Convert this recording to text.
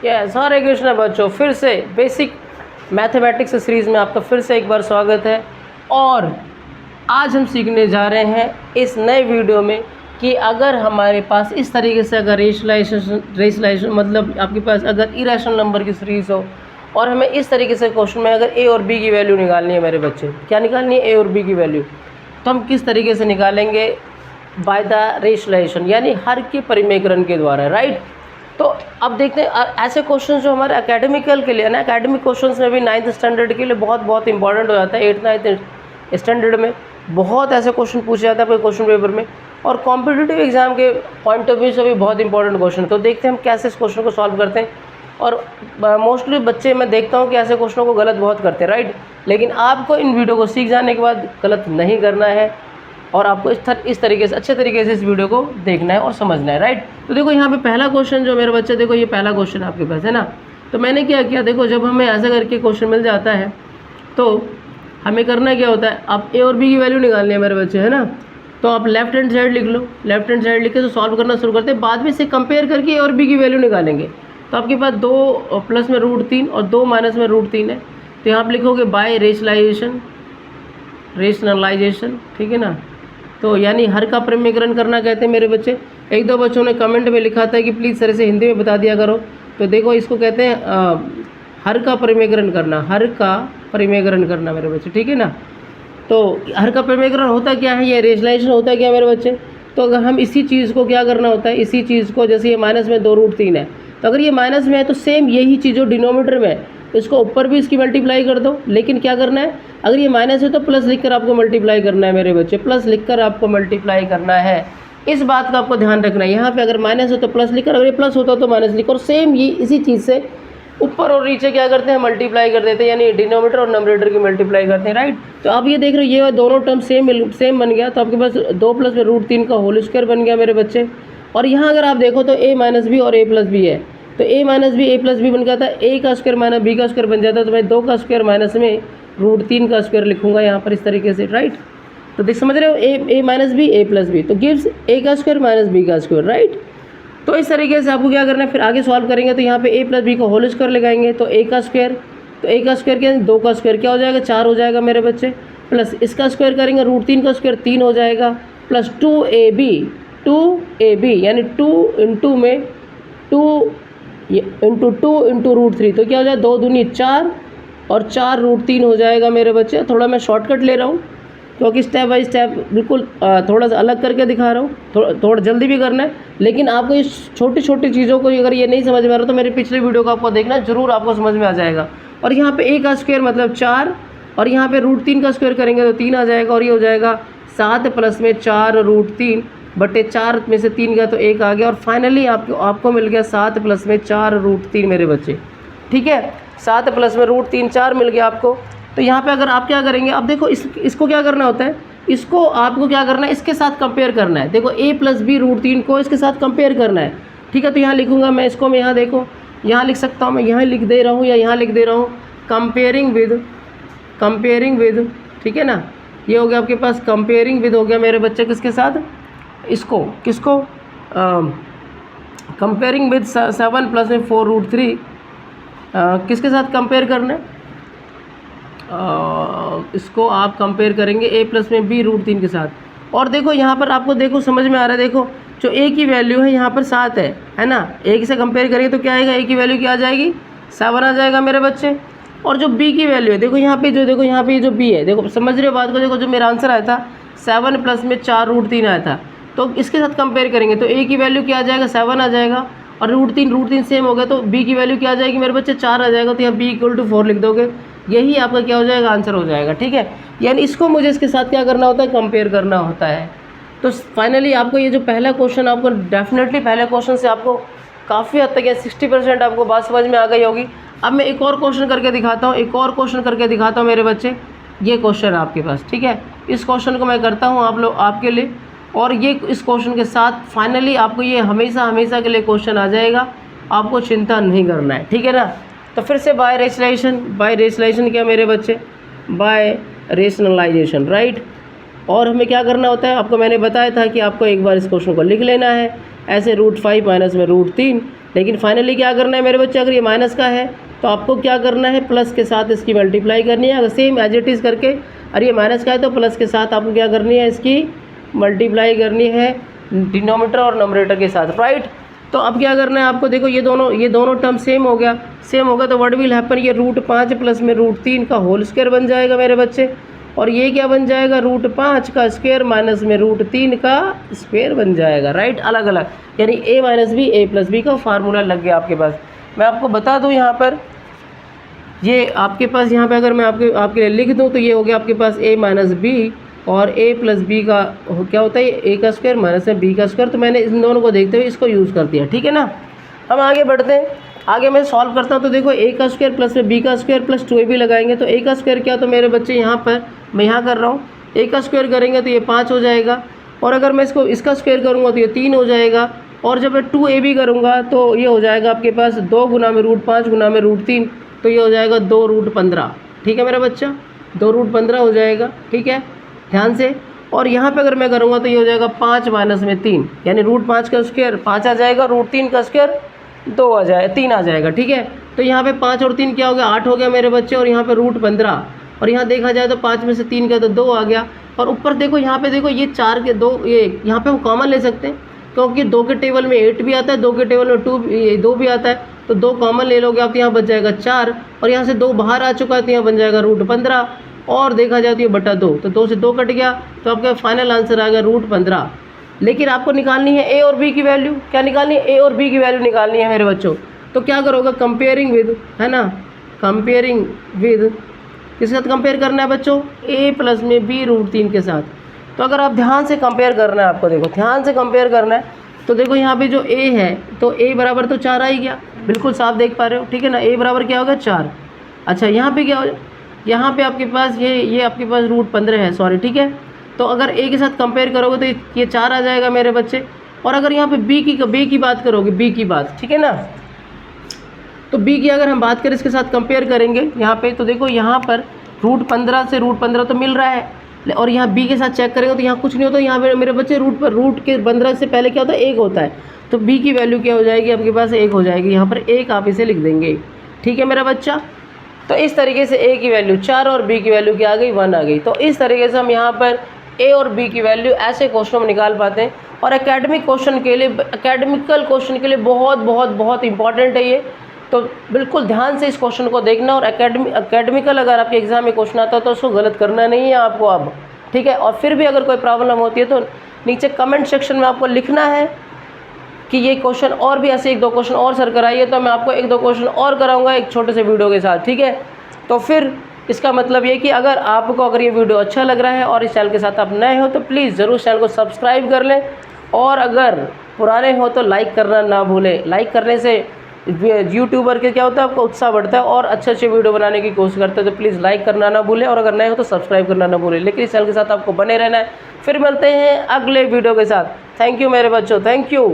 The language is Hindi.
यस, हरे कृष्णा बच्चों, फिर से बेसिक मैथमेटिक्स सीरीज़ में आपका फिर से एक बार स्वागत है। और आज हम सीखने जा रहे हैं इस नए वीडियो में कि अगर हमारे पास इस तरीके से अगर रेशनलाइजेशन मतलब आपके पास अगर इरेशनल नंबर की सीरीज़ हो और हमें इस तरीके से क्वेश्चन में अगर ए और बी की वैल्यू निकालनी है, मेरे बच्चे क्या निकालनी है, ए और बी की वैल्यू, तो हम किस तरीके से निकालेंगे? बाय द रेशनलाइजेशन, यानी हर के परिमेयकरण के द्वारा, राइट। तो अब देखते हैं ऐसे क्वेश्चन जो हमारे एकेडमिकल के लिए ना, एकेडमिक क्वेश्चंस में भी 9th स्टैंडर्ड के लिए बहुत इंपॉर्टेंट हो जाता है। 8th 9th स्टैंडर्ड में बहुत ऐसे क्वेश्चन पूछे जाते हैं आपके क्वेश्चन पेपर में, और कॉम्पिटिटिव एग्जाम के पॉइंट ऑफ व्यू से भी बहुत इंपॉर्टेंट क्वेश्चन। तो देखते हैं हम कैसे इस क्वेश्चन को सॉल्व करते हैं। और मोस्टली बच्चे मैं देखता हूँ कि ऐसे क्वेश्चनों को गलत बहुत करते हैं, राइट। लेकिन आपको इन वीडियो को सीख जाने के बाद गलत नहीं करना है और आपको इस तरीके से अच्छे तरीके से इस वीडियो को देखना है और समझना है, राइट। तो देखो यहाँ पे पहला क्वेश्चन जो मेरे बच्चे, देखो ये पहला क्वेश्चन आपके पास है ना। तो मैंने क्या किया, देखो जब हमें ऐसा करके क्वेश्चन मिल जाता है तो हमें करना क्या होता है, आप ए और बी की वैल्यू निकालनी है मेरे बच्चे, है ना। तो आप लेफ्ट हैंड साइड लिख लो, लेफ्ट हैंड साइड लिख के तो सॉल्व करना शुरू करते हैं। बाद में इसे कंपेयर करके ए और बी की वैल्यू निकालेंगे। तो आपके पास 2 प्लस में √3 और 2 माइनस में √3 है। तो यहाँ आप लिखोगे बाय रेशनलाइजेशन, ठीक है ना। तो यानी हर का परिमेयकरण करना कहते हैं मेरे बच्चे। एक दो बच्चों ने कमेंट में लिखा था कि प्लीज़ सर से हिंदी में बता दिया करो। तो देखो इसको कहते हैं हर का परिमेयकरण करना, हर का परिमेयकरण करना मेरे बच्चे, ठीक है ना। तो हर का परिमेयकरण होता क्या है, ये रेशनलाइजेशन होता है क्या मेरे बच्चे। तो अगर हम इसी चीज़ को क्या करना होता है, इसी चीज़ को जैसे ये माइनस में 2√3 है, तो अगर ये माइनस में है तो सेम यही चीज़ जो डिनोमीटर में है इसको ऊपर भी इसकी मल्टीप्लाई कर दो। लेकिन क्या करना है, अगर ये माइनस है तो प्लस लिखकर आपको मल्टीप्लाई करना है मेरे बच्चे, प्लस लिखकर आपको मल्टीप्लाई करना है। इस बात का आपको ध्यान रखना है। यहाँ पे अगर माइनस है तो प्लस लिखकर, अगर ये प्लस होता तो माइनस लिखकर, और सेम ये इसी चीज़ से ऊपर और नीचे क्या करते हैं, मल्टीप्लाई कर देते हैं, यानी डिनोमीटर और नंबरेटर की मल्टीप्लाई करते हैं, राइट। तो आप ये देख रहे हो ये दोनों टर्म सेम बन गया। तो आपके पास 2 प्लस में √3 का होल स्क्वायर बन गया मेरे बच्चे। और यहाँ अगर आप देखो तो a माइनस बी और a प्लस बी है, तो a minus B a plus B बन गया था, a का स्क्वायर माइनस b का स्क्वायर बन जाता है। तो मैं 2 का स्क्वायर माइनस में √3 का स्क्वायर लिखूंगा यहाँ पर इस तरीके से, राइट। तो देख समझ रहे हो, a minus B a plus B तो गिव्स a का स्क्वायर माइनस b का स्क्वायर, राइट। तो इस तरीके से आपको क्या करना है, फिर आगे सॉल्व करेंगे तो यहाँ पे a प्लस बी का होल स्क्वायर लगाएंगे। तो a का स्क्वायर, तो a का स्क्वायर क्या है, 2 का स्क्वायर क्या हो जाएगा, 4 हो जाएगा मेरे बच्चे। प्लस इसका स्क्वायर करेंगे, √3 का स्क्वायर 3 हो जाएगा। प्लस 2ab यानी 2 इंटू में 2 इंटू 2 इंटू √3, तो क्या हो जाएगा 2 दूनी 4 और 4 √3 हो जाएगा मेरे बच्चे। थोड़ा मैं शॉर्टकट ले रहा हूँ क्योंकि स्टेप बाय स्टेप बिल्कुल थोड़ा सा अलग करके दिखा रहा हूँ, थोड़ा जल्दी भी करना है। लेकिन आपको ये छोटी छोटी चीज़ों को अगर ये नहीं समझ में आ रहा तो मेरे पिछले वीडियो को आपको देखना, जरूर आपको समझ में आ जाएगा। और यहाँ पे a का स्क्वायर मतलब 4 और यहाँ पे √3 का स्क्वायर करेंगे तो 3 आ जाएगा, और ये हो जाएगा 7 प्लस में 4 √3 बटे 4 में से 3 गया तो 1 आ गया। और फाइनली आपको मिल गया 7 प्लस में 4 √3 मेरे बच्चे, ठीक है। 7 प्लस में √3 4 मिल गया आपको। तो यहाँ पे अगर आप क्या करेंगे, अब देखो इसको क्या करना होता है, इसको आपको क्या करना है, इसके साथ कंपेयर करना है। देखो a प्लस बी √3 को इसके साथ कंपेयर करना है, ठीक है। तो यहाँ लिखूँगा मैं इसको, मैं यहाँ देखो यहाँ लिख सकता हूँ, मैं यहाँ लिख दे रहा हूँ या यहाँ लिख दे रहा हूँ कंपेयरिंग विद, ठीक है ना। ये हो गया आपके पास कंपेयरिंग विद हो गया मेरे बच्चे, किसके साथ, किसको कंपेयरिंग विद 7 प्लस में 4 √3 किसके साथ कंपेयर करना है, इसको आप कंपेयर करेंगे a प्लस में b √3 के साथ। और देखो यहाँ पर आपको देखो समझ में आ रहा है, देखो जो a की वैल्यू है यहाँ पर 7 है ना। a से कंपेयर करेंगे तो क्या आएगा, a की वैल्यू क्या आ जाएगी, 7 आ जाएगा मेरे बच्चे। और जो b की वैल्यू है, देखो यहाँ पे यहाँ पे जो b है, देखो समझ रहे हो बात को। देखो जो मेरा आंसर आया था 7 प्लस में 4 √3 आया था, तो इसके साथ कंपेयर करेंगे तो a की वैल्यू क्या आ जाएगा, 7 आ जाएगा। और √3 सेम हो गया तो b की वैल्यू क्या आ जाएगी मेरे बच्चे, 4 आ जाएगा। तो यहाँ b = 4 लिख दोगे, यही आपका क्या हो जाएगा, आंसर हो जाएगा, ठीक है। यानी इसको मुझे इसके साथ क्या करना होता है, कंपेयर करना होता है। तो फाइनली आपको ये जो पहला क्वेश्चन, आपको डेफिनेटली पहले क्वेश्चन से आपको काफ़ी हद तक या 60% आपको बात समझ में आ गई होगी। अब मैं एक और क्वेश्चन करके दिखाता हूँ, मेरे बच्चे। ये क्वेश्चन है आपके पास, ठीक है। इस क्वेश्चन को मैं करता हूँ आपके लिए, और ये इस क्वेश्चन के साथ फाइनली आपको ये हमेशा के लिए क्वेश्चन आ जाएगा, आपको चिंता नहीं करना है, ठीक है ना। तो फिर से बाय रेशनलाइजेशन क्या मेरे बच्चे, बाय रेशनलाइजेशन, राइट। और हमें क्या करना होता है, आपको मैंने बताया था कि आपको एक बार इस क्वेश्चन को लिख लेना है ऐसे, √5 माइनस में √3 लेकिन फाइनली क्या करना है मेरे बच्चे, अगर ये माइनस का है तो आपको क्या करना है, प्लस के साथ इसकी मल्टीप्लाई करनी है। अगर सेम एज इट इज़ करके, अरे ये माइनस का है तो प्लस के साथ आपको क्या करनी है, इसकी मल्टीप्लाई करनी है डिनोमिनेटर और नोमिनेटर के साथ, राइट। तो अब क्या करना है आपको, देखो ये दोनों टर्म सेम हो गया तो व्हाट विल हैपन, ये √5 प्लस में √3 का होल स्क्वायर बन जाएगा मेरे बच्चे, और ये क्या बन जाएगा, √5 का स्क्वायर माइनस में √3 का स्क्वायर बन जाएगा, राइट, अलग अलग, यानी a minus B a plus B का फार्मूला लग गया आपके पास। मैं आपको बता दूं यहाँ पर, ये आपके पास यहाँ पे अगर मैं आपके लिए लिख दूँ तो ये हो गया आपके पास a माइनस बी, और a प्लस बी का क्या होता है, a का स्क्वायर माइनस में b का स्क्वायर। तो मैंने इन दोनों को देखते हुए इसको यूज़ कर दिया, ठीक है ना। हम आगे बढ़ते हैं, आगे मैं सॉल्व करता हूँ। तो देखो a का स्क्वायर प्लस में b का स्क्वायर प्लस 2ab लगाएंगे तो a का स्क्वायर क्या, तो मेरे बच्चे यहाँ पर मैं यहाँ कर रहा हूँ, a का स्क्वायर करेंगे तो ये 5 हो जाएगा, और अगर मैं इसका स्क्वायर करूँगा तो ये 3 हो जाएगा, और जब मैं 2ab करूँगा तो ये हो जाएगा आपके पास 2 गुना में √5 गुना में √3, तो ये हो जाएगा 2√15, ठीक है मेरा बच्चा, 2√15 हो जाएगा, ठीक है, ध्यान से। और यहाँ पे अगर मैं करूँगा तो ये हो जाएगा 5 माइनस में 3, यानी √5 का स्क्वायर 5 आ जाएगा, √3 का स्क्वायर 3 आ जाएगा, ठीक है। तो यहाँ पे 5 और 3 क्या हो गया, 8 हो गया मेरे बच्चे, और यहाँ पे √15, और यहाँ देखा जाए तो 5 में से 3 का तो 2 आ गया, और ऊपर देखो यहाँ पे देखो ये 4 के 2, ये यहाँ पे हम कॉमन ले सकते हैं क्योंकि 2 के टेबल में 8 भी आता है, 2 के टेबल में 2 भी आता है, तो 2 कॉमन ले लोगे आप तो यहाँ बच जाएगा 4, और यहाँ से 2 बाहर आ चुका है तो यहाँ बन जाएगा √15, और देखा जाए तो ये बटा 2, तो 2 से 2 कट गया, तो आपका फाइनल आंसर आ गया √15। लेकिन आपको निकालनी है ए और बी की वैल्यू, क्या निकालनी है, ए और बी की वैल्यू निकालनी है मेरे बच्चों। तो क्या करोगे, कंपेयरिंग विद, है ना, कंपेयरिंग विद, किसके साथ कंपेयर करना है बच्चों, a प्लस में b √3 के साथ। तो अगर आप ध्यान से कंपेयर करना है आपको, देखो ध्यान से कंपेयर करना है, तो देखो यहाँ पे जो a है तो a बराबर तो 4 आ ही गया, बिल्कुल साफ देख पा रहे हो, ठीक है ना, a बराबर क्या होगा 4। अच्छा यहाँ पे क्या हो, यहाँ पे आपके पास ये आपके पास √15 है, सॉरी, ठीक है। तो अगर a के साथ कंपेयर करोगे तो ये 4 आ जाएगा मेरे बच्चे, और अगर यहाँ पे b की बात करोगे, b की बात, ठीक है ना, तो b की अगर हम बात करें इसके साथ कंपेयर करेंगे यहाँ पे, तो देखो यहाँ पर √15 से √15 तो मिल रहा है, और यहाँ b के साथ चेक करेंगे तो यहाँ कुछ नहीं होता, यहाँ पे मेरे बच्चे रूट के 15 से पहले क्या होता है, 1 होता है, तो b की वैल्यू क्या हो जाएगी आपके पास, 1 हो जाएगी, यहाँ पर 1 आप इसे लिख देंगे, ठीक है मेरा बच्चा। तो इस तरीके से a की वैल्यू 4 और b की वैल्यू क्या आ गई, 1 आ गई। तो इस तरीके से हम यहाँ पर a और b की वैल्यू ऐसे क्वेश्चन में निकाल पाते हैं, और एकेडमिक क्वेश्चन के लिए, एकेडमिकल क्वेश्चन के लिए बहुत बहुत बहुत इंपॉर्टेंट है ये। तो बिल्कुल ध्यान से इस क्वेश्चन को देखना, और एकेडमिकल अगर आपके एग्जाम में क्वेश्चन आता है तो उसको गलत करना नहीं है आपको अब, ठीक है। और फिर भी अगर कोई प्रॉब्लम होती है तो नीचे कमेंट सेक्शन में आपको लिखना है कि ये क्वेश्चन और भी ऐसे 1-2 क्वेश्चन और सर कराइए, तो मैं आपको 1-2 क्वेश्चन और कराऊंगा एक छोटे से वीडियो के साथ, ठीक है। तो फिर इसका मतलब ये कि अगर ये वीडियो अच्छा लग रहा है और इस चैनल के साथ आप नए हो तो प्लीज़ ज़रूर चैनल को सब्सक्राइब कर लें, और अगर पुराने हो तो लाइक करना ना भूलें। लाइक करने से यूट्यूबर के क्या होता है, आपका उत्साह बढ़ता है और अच्छे वीडियो बनाने की कोशिश करते हैं, तो प्लीज़ लाइक करना ना भूलें, और अगर नए हो तो सब्सक्राइब करना ना भूलें। लेकिन इस चैनल के साथ आपको बने रहना है। फिर मिलते हैं अगले वीडियो के साथ। थैंक यू मेरे बच्चों, थैंक यू।